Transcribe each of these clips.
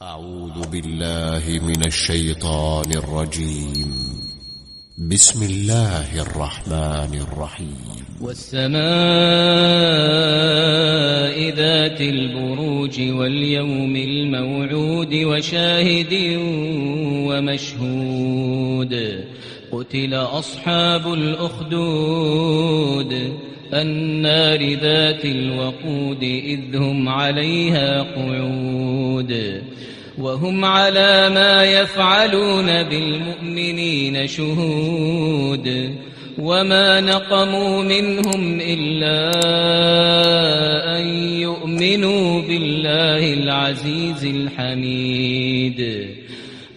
أعوذ بالله من الشيطان الرجيم. بسم الله الرحمن الرحيم. والسماء ذات البروج واليوم الموعود وشاهد ومشهود. قتل أصحاب الأخدود النار ذات الوقود إذ هم عليها قعود وهم على ما يفعلون بالمؤمنين شهود. وما نقموا منهم إلا أن يؤمنوا بالله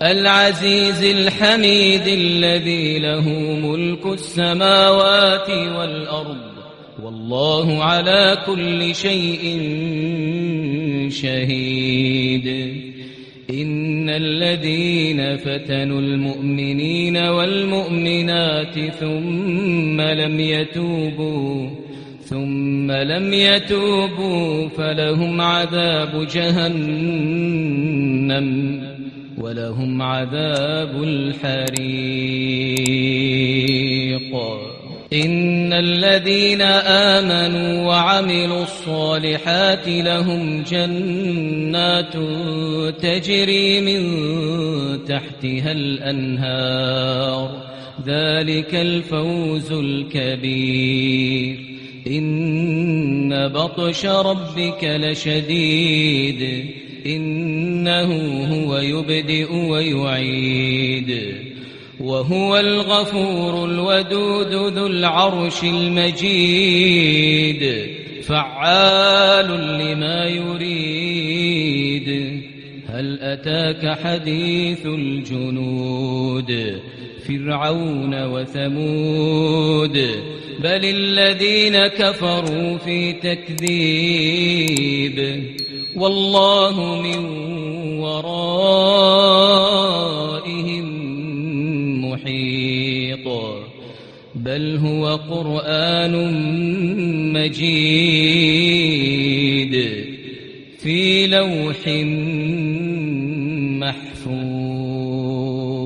العزيز الحميد الذي له ملك السماوات والأرض والله على كل شيء شهيد. إن الذين فتنوا المؤمنين والمؤمنات ثم لم يتوبوا فلهم عذاب جهنم ولهم عذاب الحريق. إن الذين آمنوا وعملوا الصالحات لهم جنات تجري من تحتها الأنهار ذلك الفوز الكبير. إن بطش ربك لشديد إنه هو يبدئ ويعيد وهو الغفور الودود ذو العرش المجيد فعال لما يريد. هل أتاك حديث الجنود فرعون وثمود بل الذين كفروا في تكذيب والله من ورائهم محيط. بل هو قرآن مجيد في لوح محفوظ.